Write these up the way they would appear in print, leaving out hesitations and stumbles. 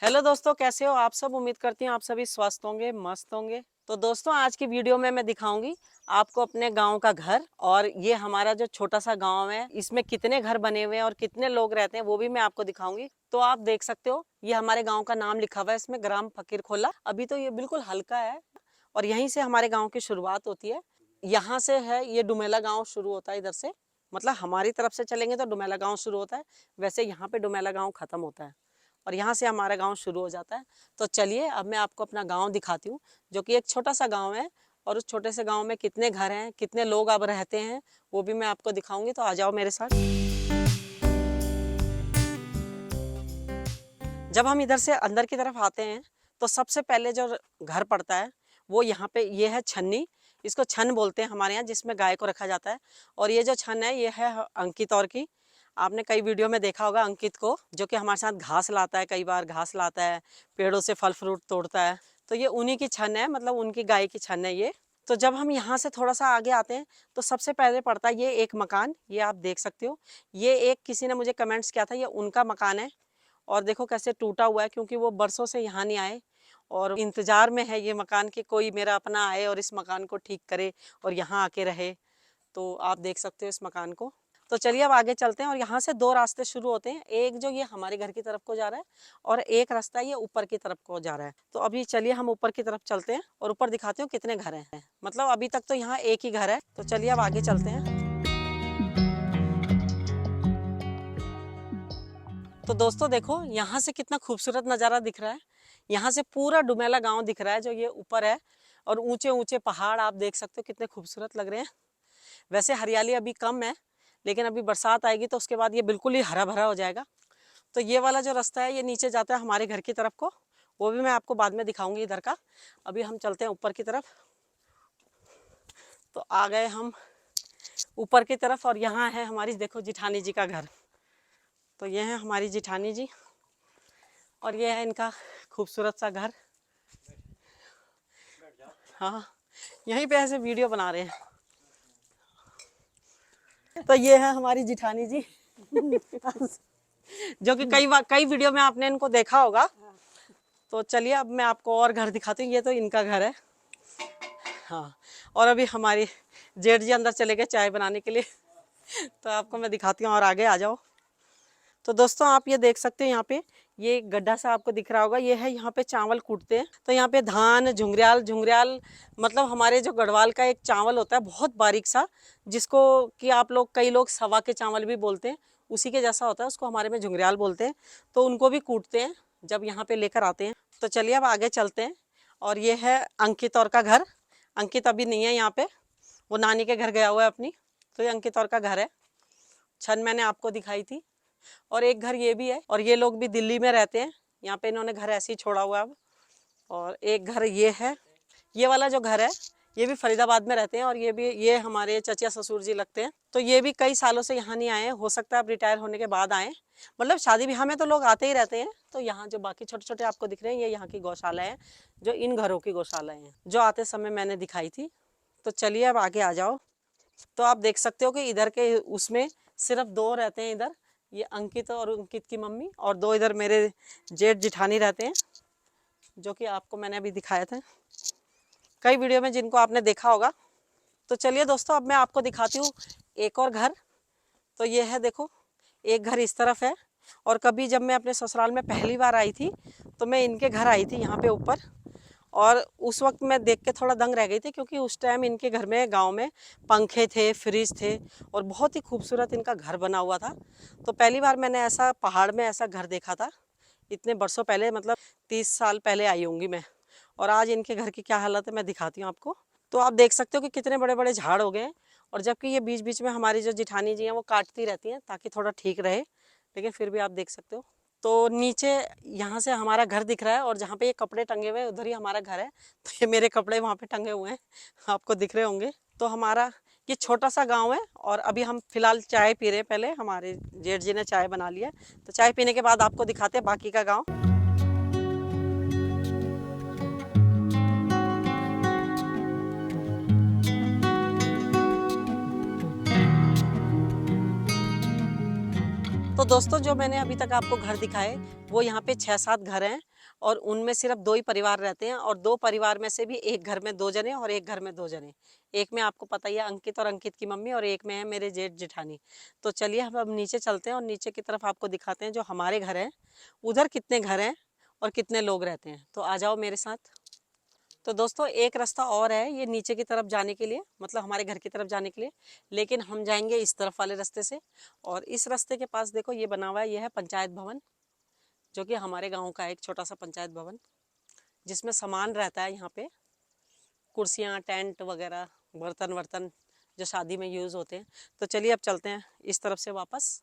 Hello दोस्तों, कैसे हो आप सब। उम्मीद करती हूँ आप सभी स्वस्थ होंगे, मस्त होंगे। तो दोस्तों, आज की वीडियो में मैं दिखाऊंगी आपको अपने गांव का घर। और ये हमारा जो छोटा सा गांव है, इसमें कितने घर बने हुए हैं और कितने लोग रहते हैं वो भी मैं आपको दिखाऊंगी। तो आप देख सकते हो, ये हमारे गांव का नाम लिखा हुआ है इसमें, ग्राम फकीर खोला। अभी तो ये बिल्कुल हल्का है और यहीं से हमारे गाँव की शुरुआत होती है। यहाँ से है ये डुमेला गाँव शुरू होता है, इधर से। मतलब हमारी तरफ से चलेंगे तो डुमेला गाँव शुरू होता है, वैसे यहाँ पे डुमेला गाँव खत्म होता है और यहाँ से हमारा गांव शुरू हो जाता है। तो चलिए अब मैं आपको अपना गांव दिखाती हूँ, जो कि एक छोटा सा गांव है। और उस छोटे से गांव में कितने घर हैं, कितने लोग अब रहते हैं, वो भी मैं आपको दिखाऊंगी। तो आ जाओ मेरे साथ। जब हम इधर से अंदर की तरफ आते हैं तो सबसे पहले जो घर पड़ता है वो यहाँ पे ये है छन्नी। इसको छन बोलते हैं हमारे यहाँ, जिसमें गाय को रखा जाता है। और ये जो छन है ये है अंकित और की। आपने कई वीडियो में देखा होगा अंकित को, जो कि हमारे साथ घास लाता है, कई बार घास लाता है, पेड़ों से फल फ्रूट तोड़ता है। तो ये उन्हीं की छन है, मतलब उनकी गाय की छन है ये। तो जब हम यहाँ से थोड़ा सा आगे आते हैं तो सबसे पहले पड़ता है ये एक मकान। ये आप देख सकते हो, ये एक किसी ने मुझे कमेंट्स किया था, ये उनका मकान है। और देखो कैसे टूटा हुआ है, क्योंकि वो बरसों से यहाँ नहीं आए और इंतजार में है ये मकान कि कोई मेरा अपना आए और इस मकान को ठीक करे और यहाँ आके रहे। तो आप देख सकते हो इस मकान को। तो चलिए अब आगे चलते हैं। और यहाँ से दो रास्ते शुरू होते हैं, एक जो ये हमारे घर की तरफ को जा रहा है और एक रास्ता ये ऊपर की तरफ को जा रहा है। तो अभी चलिए हम ऊपर की तरफ चलते हैं और ऊपर दिखाते हूँ कितने घर हैं। मतलब अभी तक तो यहाँ एक ही घर है। तो चलिए अब आगे चलते हैं। तो दोस्तों देखो, यहाँ से कितना खूबसूरत नज़ारा दिख रहा है। यहाँ से पूरा डुमेला गांव दिख रहा है जो ये ऊपर है। और ऊंचे ऊंचे पहाड़ आप देख सकते हो कितने खूबसूरत लग रहे हैं। वैसे हरियाली अभी कम है, लेकिन अभी बरसात आएगी तो उसके बाद ये बिल्कुल ही हरा भरा हो जाएगा। तो ये वाला जो रास्ता है ये नीचे जाता है हमारे घर की तरफ को, वो भी मैं आपको बाद में दिखाऊंगी इधर का। अभी हम चलते हैं ऊपर की तरफ। तो आ गए हम ऊपर की तरफ और यहाँ है हमारी, देखो, जिठानी जी का घर। तो ये है हमारी जिठानी जी और ये है इनका खूबसूरत सा घर। हाँ, यहीं पे ऐसे वीडियो बना रहे हैं। तो ये है हमारी जिठानी जी जो कि कई वीडियो में आपने इनको देखा होगा। तो चलिए अब मैं आपको और घर दिखाती हूँ। ये तो इनका घर है। हाँ, और अभी हमारी जेठ जी अंदर चले गए चाय बनाने के लिए तो आपको मैं दिखाती हूँ, और आगे आ जाओ। तो दोस्तों आप ये देख सकते हो, यहाँ पे ये गड्ढा सा आपको दिख रहा होगा, ये है यहाँ पे चावल कूटते हैं। तो यहाँ पे धान झुंगरियाल झुंगरियाल, मतलब हमारे जो गढ़वाल का एक चावल होता है बहुत बारीक सा, जिसको कि आप लोग, कई लोग सवा के चावल भी बोलते हैं, उसी के जैसा होता है, उसको हमारे में झुंगरियाल बोलते हैं। तो उनको भी कूटते हैं जब यहाँ पे लेकर आते हैं। तो चलिए अब आगे चलते हैं। और ये है अंकित और का घर। अंकित अभी नहीं है यहाँ पे, वो नानी के घर गया हुआ है अपनी। तो ये अंकित और का घर है। छन मैंने आपको दिखाई थी। और एक घर ये भी है, और ये लोग भी दिल्ली में रहते हैं। यहाँ पे इन्होंने घर ऐसे ही छोड़ा हुआ है अब। और एक घर ये है, ये वाला जो घर है ये भी फरीदाबाद में रहते हैं। और ये भी, ये हमारे चचा ससुर जी लगते हैं। तो ये भी कई सालों से यहाँ नहीं आए हैं, हो सकता है अब रिटायर होने के बाद आए। मतलब शादी ब्याह में तो लोग आते ही रहते हैं। तो यहाँ जो बाकी छोटे छोटे आपको दिख रहे हैं, ये यहाँ की गौशाला है, जो इन घरों की गौशालाएं हैं, जो आते समय मैंने दिखाई थी। तो चलिए अब आगे आ जाओ। तो आप देख सकते हो कि इधर के उसमें सिर्फ दो रहते हैं इधर, ये अंकित और अंकित की मम्मी, और दो इधर मेरे जेठ जिठानी रहते हैं, जो कि आपको मैंने अभी दिखाया था कई वीडियो में, जिनको आपने देखा होगा। तो चलिए दोस्तों अब मैं आपको दिखाती हूँ एक और घर। तो ये है, देखो, एक घर इस तरफ है। और कभी जब मैं अपने ससुराल में पहली बार आई थी तो मैं इनके घर आई थी यहाँ पे ऊपर। और उस वक्त मैं देख के थोड़ा दंग रह गई थी, क्योंकि उस टाइम इनके घर में, गांव में, पंखे थे, फ्रिज थे, और बहुत ही खूबसूरत इनका घर बना हुआ था। तो पहली बार मैंने ऐसा पहाड़ में ऐसा घर देखा था, इतने बरसों पहले, मतलब 30 साल पहले आई होंगी मैं। और आज इनके घर की क्या हालत है मैं दिखाती हूँ आपको। तो आप देख सकते हो कि कितने बड़े बड़े झाड़ हो गए हैं। और जबकि ये बीच बीच में हमारी जो जिठानी जी हैं वो काटती रहती हैं ताकि थोड़ा ठीक रहे, लेकिन फिर भी आप देख सकते हो। तो नीचे यहाँ से हमारा घर दिख रहा है, और जहाँ पे ये कपड़े टंगे हुए हैं उधर ही हमारा घर है। तो ये मेरे कपड़े वहाँ पे टंगे हुए हैं, आपको दिख रहे होंगे। तो हमारा ये छोटा सा गांव है। और अभी हम फिलहाल चाय पी रहे हैं, पहले हमारे जेठ जी ने चाय बना लिया। तो चाय पीने के बाद आपको दिखाते हैं बाकी का गाँव। तो दोस्तों जो मैंने अभी तक आपको घर दिखाए, वो यहाँ पे 6-7 घर हैं। और उनमें सिर्फ 2 ही परिवार रहते हैं, और 2 परिवार में से भी एक घर में 2 जने और एक घर में 2 जने। एक में आपको पता ही है अंकित और अंकित की मम्मी, और एक में है मेरे जेठ जेठानी। तो चलिए हम अब नीचे चलते हैं और नीचे की तरफ आपको दिखाते हैं जो हमारे घर हैं उधर कितने घर हैं और कितने लोग रहते हैं। तो आ जाओ मेरे साथ। तो दोस्तों एक रास्ता और है ये नीचे की तरफ जाने के लिए, मतलब हमारे घर की तरफ जाने के लिए, लेकिन हम जाएंगे इस तरफ वाले रास्ते से। और इस रास्ते के पास देखो ये बना हुआ है, ये है पंचायत भवन, जो कि हमारे गांव का एक छोटा सा पंचायत भवन, जिसमें सामान रहता है यहाँ पे, कुर्सियाँ, टेंट वगैरह, बर्तन वर्तन जो शादी में यूज़ होते हैं। तो चलिए अब चलते हैं इस तरफ से वापस।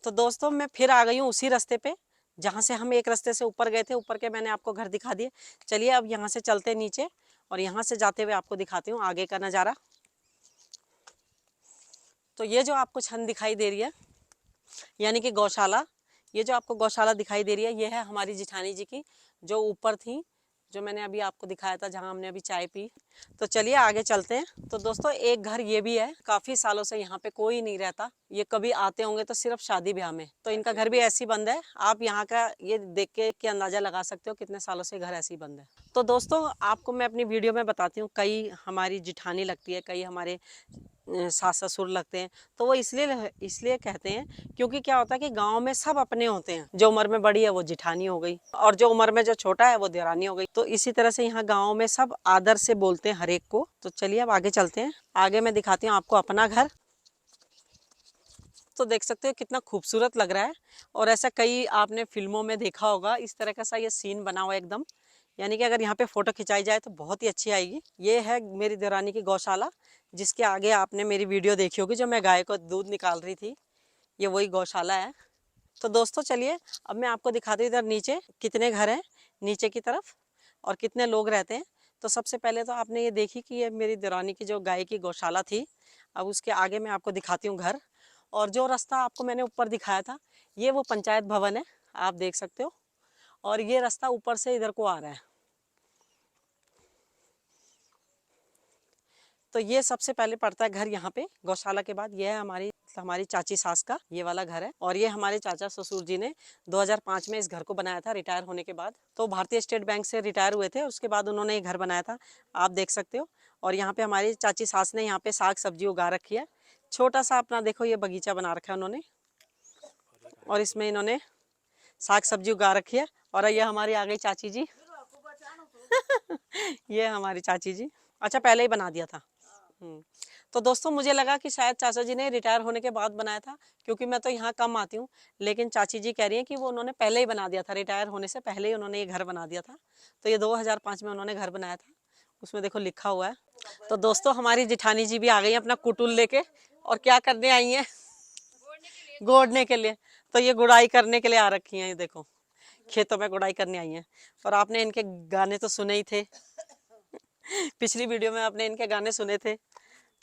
तो दोस्तों मैं फिर आ गई हूँ उसी रास्ते पे जहाँ से हम एक रास्ते से ऊपर गए थे, ऊपर के मैंने आपको घर दिखा दिए। चलिए अब यहाँ से चलते हैं नीचे, और यहाँ से जाते हुए आपको दिखाती हूँ आगे का नज़ारा। तो ये जो आपको छन दिखाई दे रही है, यानी कि गौशाला, ये जो आपको गौशाला दिखाई दे रही है, ये है हमारी जिठानी जी की, जो ऊपर थी, जो मैंने अभी आपको दिखाया था जहाँ हमने अभी चाय पी। तो चलिए आगे चलते हैं। तो दोस्तों एक घर ये भी है, काफ़ी सालों से यहाँ पे कोई नहीं रहता, ये कभी आते होंगे तो सिर्फ शादी ब्याह में। तो इनका घर भी ऐसी बंद है, आप यहाँ का ये देख के अंदाज़ा लगा सकते हो कितने सालों से घर ऐसी बंद है। तो दोस्तों आपको मैं अपनी वीडियो में बताती हूँ, कई हमारी जिठानी लगती है, कई हमारे सास ससुर लगते हैं। तो वो इसलिए कहते हैं क्योंकि क्या होता है कि गांव में सब अपने होते हैं, जो उम्र में बड़ी है वो जिठानी हो गई, और जो उम्र में जो छोटा है वो देरानी हो गई। तो इसी तरह से यहाँ गांव में सब आदर से बोलते हैं हर एक को। तो चलिए अब आगे चलते हैं, आगे मैं दिखाती हूँ आपको अपना घर। तो देख सकते हो कितना खूबसूरत लग रहा है, और ऐसा कई आपने फिल्मों में देखा होगा, इस तरह का सा ये सीन बना हुआ है एकदम, यानी कि अगर यहाँ पे फोटो खिंचाई जाए तो बहुत ही अच्छी आएगी। ये है मेरी देवरानी की गौशाला, जिसके आगे आपने मेरी वीडियो देखी होगी जो मैं गाय को दूध निकाल रही थी, ये वही गौशाला है। तो दोस्तों चलिए अब मैं आपको दिखाती हूँ इधर नीचे कितने घर हैं नीचे की तरफ, और कितने लोग रहते हैं। तो सबसे पहले तो आपने ये देखी कि ये मेरी देवरानी की जो गाय की गौशाला थी। अब उसके आगे मैं आपको दिखाती हूँ घर, और जो रास्ता आपको मैंने ऊपर दिखाया था ये वो पंचायत भवन है, आप देख सकते हो, और ये रास्ता ऊपर से इधर को आ रहा है। तो ये सबसे पहले पड़ता है घर यहाँ पे गौशाला के बाद। ये है हमारी चाची सास का ये वाला घर है, और ये हमारे चाचा ससुर जी ने 2005 में इस घर को बनाया था रिटायर होने के बाद। तो भारतीय स्टेट बैंक से रिटायर हुए थे, उसके बाद उन्होंने ये घर बनाया था, आप देख सकते हो। और यहाँ पे हमारी चाची सास ने यहाँ पे साग सब्जी उगा रखी है, छोटा सा अपना देखो ये बगीचा बना रखा है उन्होंने, और इसमें इन्होंने साग सब्जी उगा रखी है। और ये हमारी आ गई चाची जी ये हमारी चाची जी, अच्छा पहले ही बना दिया था। तो दोस्तों मुझे लगा कि शायद चाचा जी ने रिटायर होने के बाद बनाया था, क्योंकि मैं तो यहाँ कम आती हूँ, लेकिन चाची जी कह रही हैं कि वो उन्होंने पहले ही बना दिया था, रिटायर होने से पहले ही उन्होंने ये घर बना दिया था। तो ये 2005 में उन्होंने घर बनाया था, उसमें देखो लिखा हुआ है। तो दोस्तों हमारी जिठानी जी भी आ गई हैं अपना कुटुल लेके, और क्या करने आई हैं, गोड़ने के लिए। तो ये गुड़ाई करने के लिए आ रखी हैं, ये देखो खेतों में गुड़ाई करने आई हैं। और आपने इनके गाने तो सुने ही थे पिछली वीडियो में आपने इनके गाने सुने थे।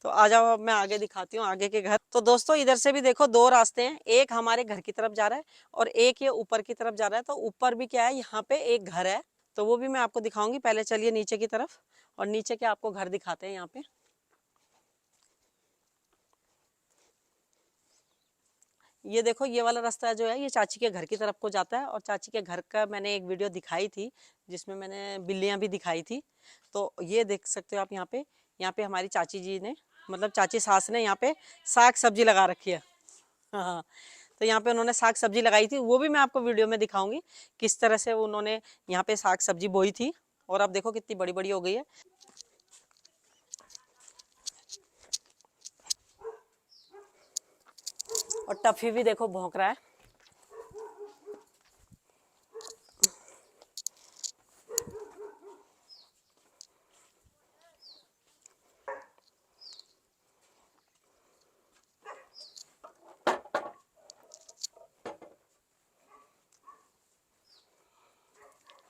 तो आ जाओ अब मैं आगे दिखाती हूँ आगे के घर। तो दोस्तों इधर से भी देखो 2 रास्ते हैं, एक हमारे घर की तरफ जा रहा है और एक ये ऊपर की तरफ जा रहा है। तो ऊपर भी क्या है, यहाँ पे एक घर है, तो वो भी मैं आपको दिखाऊंगी। पहले चलिए नीचे की तरफ, और नीचे के आपको घर दिखाते हैं यहाँ पे। ये देखो ये वाला रास्ता जो है ये चाची के घर की तरफ को जाता है, और चाची के घर का मैंने एक वीडियो दिखाई थी जिसमें मैंने बिल्लियां भी दिखाई थी। तो ये देख सकते हो आप यहाँ पे हमारी चाची जी ने, मतलब चाची सास ने यहाँ पे साग सब्जी लगा रखी है। हाँ, तो यहाँ पे उन्होंने साग सब्जी लगाई थी, वो भी मैं आपको वीडियो में दिखाऊंगी किस तरह से उन्होंने यहाँ पे साग सब्जी बोई थी। और अब देखो कितनी बड़ी बड़ी हो गई है। और टफी भी देखो भौंक रहा है।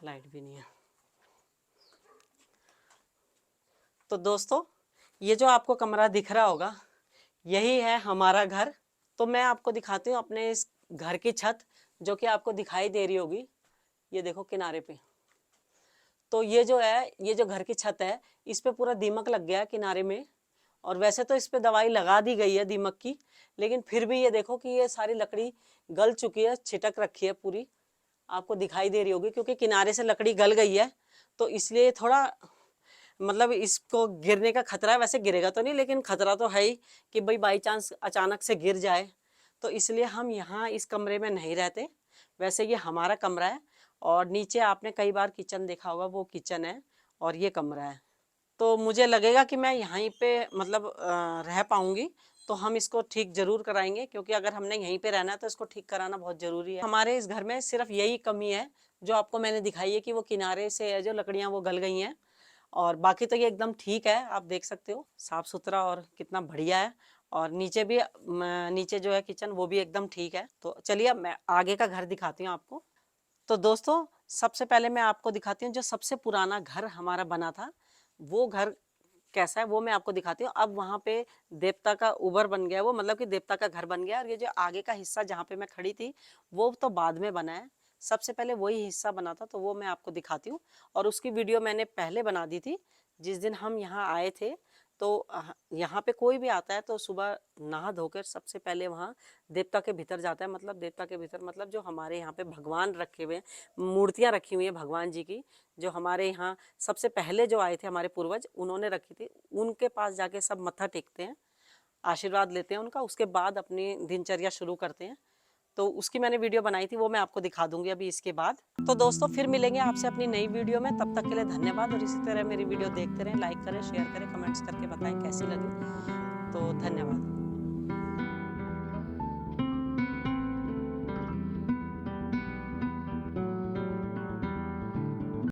लाइट भी नहीं है। तो दोस्तों ये जो आपको कमरा दिख रहा होगा यही है हमारा घर। तो मैं आपको दिखाती हूँ अपने इस घर की छत, जो कि आपको दिखाई दे रही होगी, ये देखो किनारे पे। तो ये जो है, ये जो घर की छत है, इस पे पूरा दीमक लग गया है किनारे में। और वैसे तो इस पे दवाई लगा दी गई है दीमक की, लेकिन फिर भी ये देखो कि ये सारी लकड़ी गल चुकी है, छिटक रखी है पूरी, आपको दिखाई दे रही होगी क्योंकि किनारे से लकड़ी गल गई है। तो इसलिए थोड़ा मतलब इसको गिरने का खतरा है। वैसे गिरेगा तो नहीं, लेकिन खतरा तो है ही कि भाई बाई चांस अचानक से गिर जाए। तो इसलिए हम यहाँ इस कमरे में नहीं रहते। वैसे ये हमारा कमरा है, और नीचे आपने कई बार किचन देखा होगा, वो किचन है और ये कमरा है। तो मुझे लगेगा कि मैं यहीं पे मतलब रह पाऊंगी, तो हम इसको ठीक जरूर कराएंगे, क्योंकि अगर हमने यहीं पे रहना है तो इसको ठीक कराना बहुत जरूरी है। हमारे इस घर में सिर्फ यही कमी है जो आपको मैंने दिखाई है कि वो किनारे से जो लकड़ियां वो गल गई हैं, और बाकी तो ये एकदम ठीक है। आप देख सकते हो साफ सुथरा और कितना बढ़िया है। और नीचे भी नीचे जो है किचन, वो भी एकदम ठीक है। तो चलिए अब मैं आगे का घर दिखाती हूँ आपको। तो दोस्तों, सबसे पहले मैं आपको दिखाती हूँ जो सबसे पुराना घर हमारा बना था, वो घर कैसा है वो मैं आपको दिखाती हूँ। अब वहाँ पे देवता का उबर बन गया, वो मतलब कि देवता का घर बन गया। और ये जो आगे का हिस्सा जहाँ पे मैं खड़ी थी, वो तो बाद में बना है। सबसे पहले वही हिस्सा बना था, तो वो मैं आपको दिखाती हूँ। और उसकी वीडियो मैंने पहले बना दी थी, जिस दिन हम यहाँ आए थे। तो यहाँ पे कोई भी आता है तो सुबह नहा धोकर सबसे पहले वहाँ देवता के भीतर जाता है। मतलब देवता के भीतर मतलब जो हमारे यहाँ पे भगवान रखे हुए हैं, मूर्तियाँ रखी हुई हैं भगवान जी की, जो हमारे यहाँ सबसे पहले जो आए थे हमारे पूर्वज, उन्होंने रखी थी। उनके पास जाके सब मत्था टेकते हैं, आशीर्वाद लेते हैं उनका, उसके बाद अपनी दिनचर्या शुरू करते हैं। तो उसकी मैंने वीडियो बनाई थी, वो मैं आपको दिखा दूंगी अभी इसके बाद। तो दोस्तों, फिर मिलेंगे आपसे अपनी नई वीडियो में। तब तक के लिए धन्यवाद, और इसी तरह मेरी वीडियो देखते रहें, लाइक करें, शेयर करें, कमेंट्स करके बताएं कैसी लगी। तो धन्यवाद।